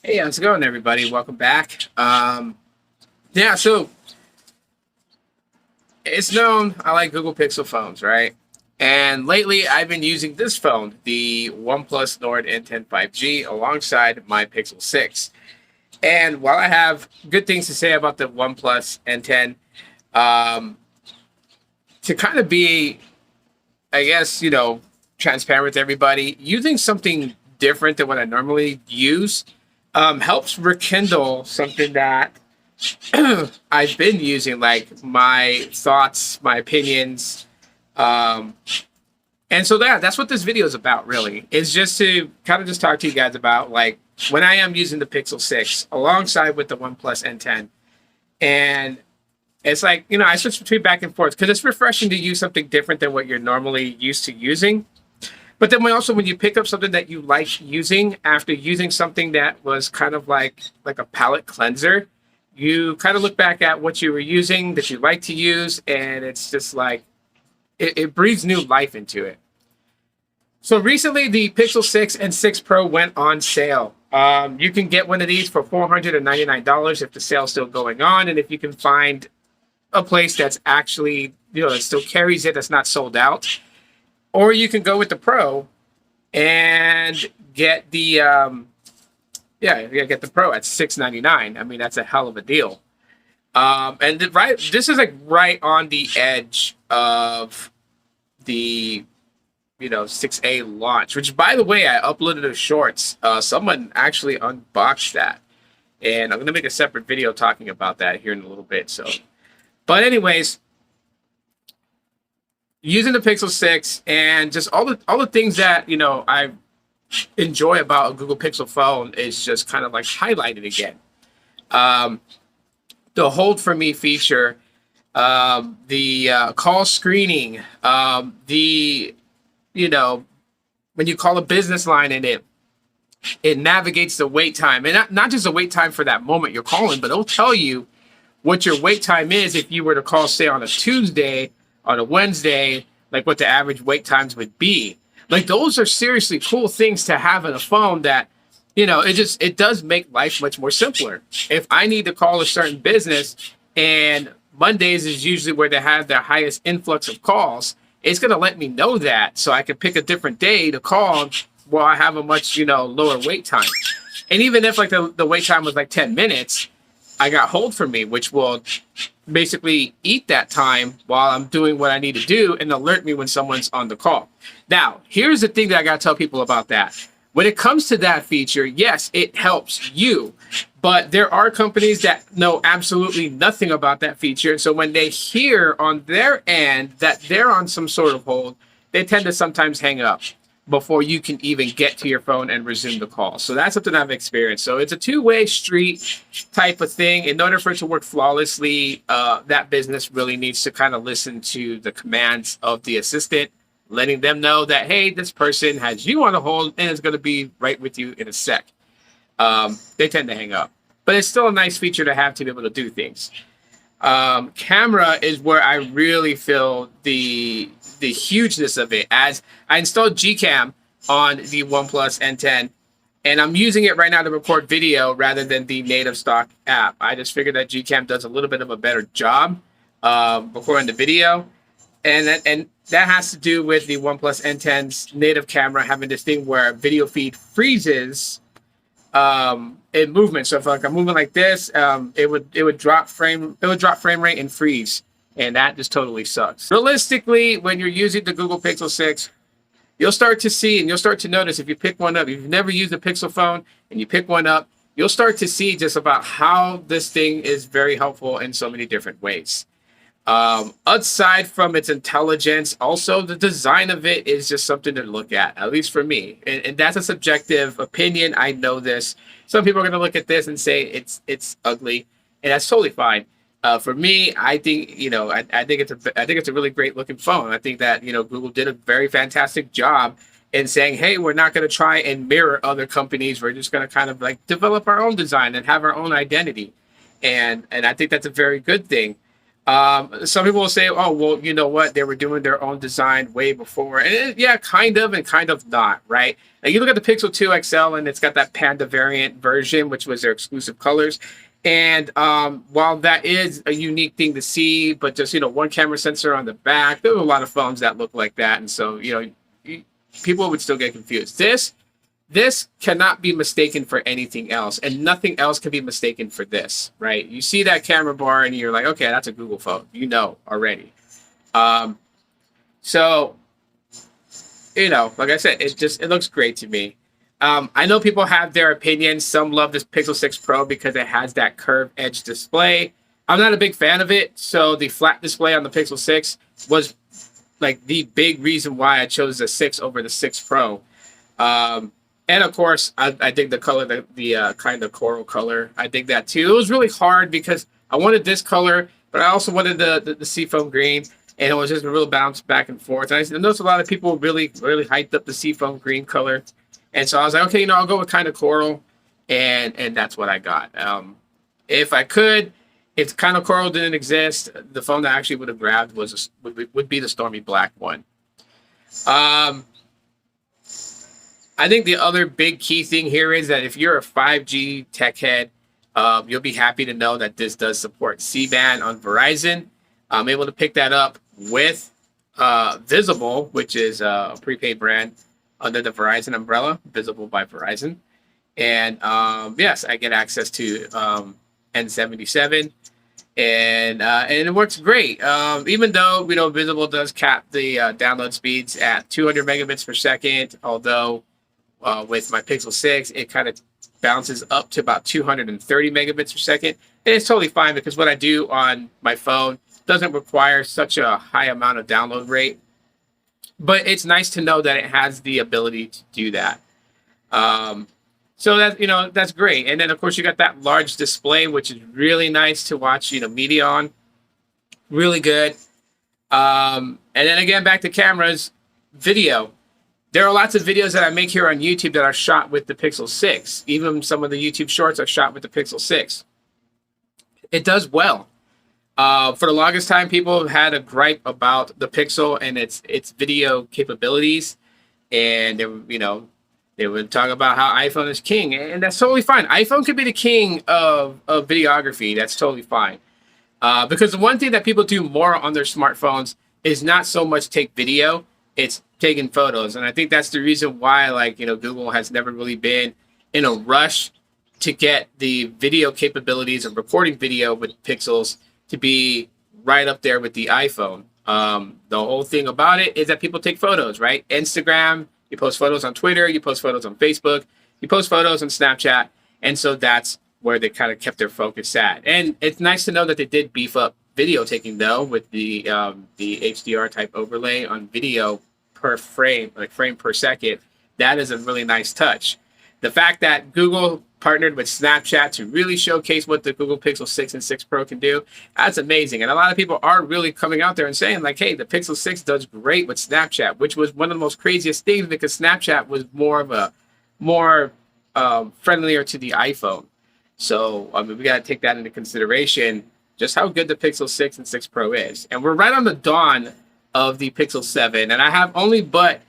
Hey, how's it going, everybody? Welcome back. Yeah, so it's known I like Google Pixel phones, right? And lately, I've been using this phone, the OnePlus Nord N10 5G, alongside my Pixel 6. And while I have good things to say about the OnePlus N10, um, to kind of be, I guess, transparent with everybody, using something different than what I normally use helps rekindle something that I've been using, like my thoughts, my opinions. Um, and so that's what this video is about, really. It's just to kind of just talk to you guys about like when I am using the Pixel 6 alongside with the OnePlus N10. And it's like, I switch between back and forth because it's refreshing to use something different than what you're normally used to using. But then when you pick up something that you like using after using something that was kind of like a palate cleanser, you kind of look back at what you were using that you like to use, and it's just like it breathes new life into it. So recently, the Pixel 6 and 6 Pro went on sale. You can get one of these for $499 if the sale's still going on, and if you can find a place that's actually that still carries it, that's not sold out. Or you can go with the Pro and get the get the Pro at $699. I mean, that's a hell of a deal. This is like right on the edge of the 6A launch, which, by the way, I uploaded a shorts. Someone actually unboxed that, and I'm gonna make a separate video talking about that here in a little bit. So, but anyways, using the Pixel 6 and just all the things that I enjoy about a Google Pixel phone is just kind of like highlighted again. Um, the hold for me feature, the call screening, the when you call a business line in it navigates the wait time, and not just the wait time for that moment you're calling, but it'll tell you what your wait time is if you were to call, say, on a Tuesday, on a Wednesday, like what the average wait times would be. Like, those are seriously cool things to have in a phone that, it does make life much more simpler. If I need to call a certain business and Mondays is usually where they have their highest influx of calls, it's going to let me know that so I can pick a different day to call while I have a much, lower wait time. And even if like the wait time was like 10 minutes, I got hold for me, which will basically eat that time while I'm doing what I need to do and alert me when someone's on the call. Now, here's the thing that I got to tell people about that. When it comes to that feature, yes, it helps you, but there are companies that know absolutely nothing about that feature. So when they hear on their end that they're on some sort of hold, they tend to sometimes hang up before you can even get to your phone and resume the call. So that's something I've experienced. So it's a two-way street type of thing. In order for it to work flawlessly, that business really needs to kind of listen to the commands of the assistant, letting them know that, hey, this person has you on a hold and is going to be right with you in a sec. They tend to hang up. But it's still a nice feature to have to be able to do things. Camera is where I really feel the hugeness of it. As I installed Gcam on the OnePlus N10, and I'm using it right now to record video rather than the native stock app. I just figured that Gcam does a little bit of a better job recording the video, and that has to do with the OnePlus N10's native camera having this thing where video feed freezes in movement. So if like I'm moving like this, it would drop frame rate and freeze, and that just totally sucks. Realistically, when you're using the Google Pixel 6, you'll start to see and you'll start to notice if you pick one up. If you've never used a Pixel phone and you pick one up, you'll start to see just about how this thing is very helpful in so many different ways. Aside from its intelligence, also the design of it is just something to look at least for me. And that's a subjective opinion. I know this. Some people are going to look at this and say it's ugly, and that's totally fine. For me, I think I think it's a really great looking phone. I think that Google did a very fantastic job in saying, hey, we're not going to try and mirror other companies. We're just going to kind of like develop our own design and have our own identity, and I think that's a very good thing. Some people will say, "Oh, well, you know what? They were doing their own design way before," and yeah, kind of and kind of not, right? Like you look at the Pixel 2 XL, and it's got that Panda variant version, which was their exclusive colors. And while that is a unique thing to see, but just one camera sensor on the back, there are a lot of phones that look like that, and so people would still get confused. This cannot be mistaken for anything else, and nothing else can be mistaken for this, right? You see that camera bar, and you're like, okay, that's a Google phone. You know already. Um, so, like I said, it looks great to me. I know people have their opinions. Some love this Pixel 6 Pro because it has that curved edge display. I'm not a big fan of it, so the flat display on the Pixel 6 was like the big reason why I chose the 6 over the 6 Pro. And of course, I dig the color, the kind of coral color. I dig that too. It was really hard because I wanted this color, but I also wanted the seafoam green, and it was just a real bounce back and forth. And I noticed a lot of people really hyped up the seafoam green color, and so I was like, okay, I'll go with kind of coral, and that's what I got. If I could, if kind of coral didn't exist, the phone that I actually would have grabbed would be the Stormy Black one. I think the other big key thing here is that if you're a 5G tech head, you'll be happy to know that this does support C-band on Verizon. I'm able to pick that up with Visible, which is a prepaid brand under the Verizon umbrella, Visible by Verizon. And yes, I get access to N77, and it works great. Even though Visible does cap the download speeds at 200 megabits per second, although with my Pixel 6, it kind of bounces up to about 230 megabits per second. And it's totally fine because what I do on my phone doesn't require such a high amount of download rate. But it's nice to know that it has the ability to do that. So that's great. And then of course you got that large display, which is really nice to watch media on. Really good. And then again, back to cameras, video. There are lots of videos that I make here on YouTube that are shot with the Pixel 6. Even some of the YouTube shorts are shot with the Pixel 6. It does well. For the longest time, people have had a gripe about the Pixel and its video capabilities, and they would talk about how iPhone is king, and that's totally fine. iPhone could be the king of videography. That's totally fine. Because the one thing that people do more on their smartphones is not so much take video, it's taking photos. And I think that's the reason why Google has never really been in a rush to get the video capabilities of recording video with Pixels to be right up there with the iPhone. The whole thing about it is that people take photos, right? Instagram, you post photos on Twitter, you post photos on Facebook, you post photos on Snapchat. And so that's where they kind of kept their focus at. And it's nice to know that they did beef up video taking though with the HDR type overlay on video per frame, like frame per second. That is a really nice touch. The fact that Google partnered with Snapchat to really showcase what the Google Pixel 6 and 6 Pro can do, that's amazing. And a lot of people are really coming out there and saying hey, the Pixel 6 does great with Snapchat, which was one of the most craziest things because Snapchat was more friendlier to the iPhone. So we got to take that into consideration, just how good the Pixel 6 and 6 Pro is. And we're right on the dawn of the Pixel 7, and I have only but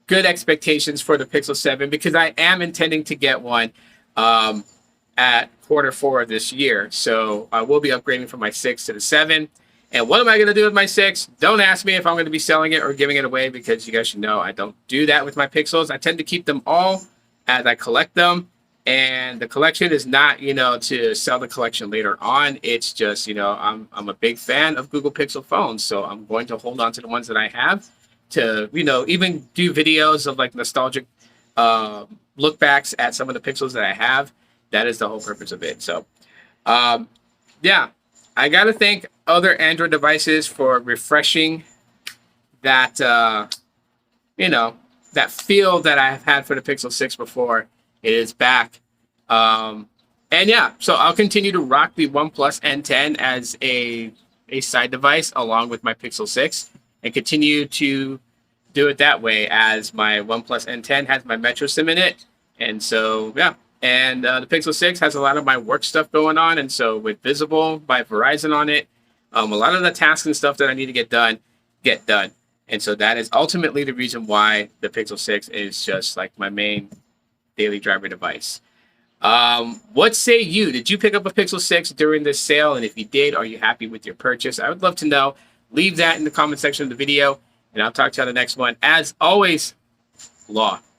good expectations for the Pixel 7 because I am intending to get one at Q4 of this year. So I will be upgrading from my 6 to the 7. And what am I going to do with my 6? Don't ask me if I'm going to be selling it or giving it away because you guys should know I don't do that with my Pixels. I tend to keep them all as I collect them. And the collection is not, to sell the collection later on. It's just, I'm a big fan of Google Pixel phones. So I'm going to hold on to the ones that I have to, even do videos of nostalgic look backs at some of the Pixels that I have. That is the whole purpose of it. So, yeah, I got to thank other Android devices for refreshing that, that feel that I've had for the Pixel 6 before. It is back. And yeah, so I'll continue to rock the OnePlus N10 as a side device along with my Pixel 6 and continue to do it that way as my OnePlus N10 has my Metro SIM in it. And so, yeah. And the Pixel 6 has a lot of my work stuff going on. And so with Visible by Verizon on it, A lot of the tasks and stuff that I need to get done, get done. And so that is ultimately the reason why the Pixel 6 is just like my main daily driver device. What say you? Did you pick up a Pixel 6 during this sale? And if you did, are you happy with your purchase? I would love to know. Leave that in the comment section of the video, and I'll talk to you on the next one. As always, Law.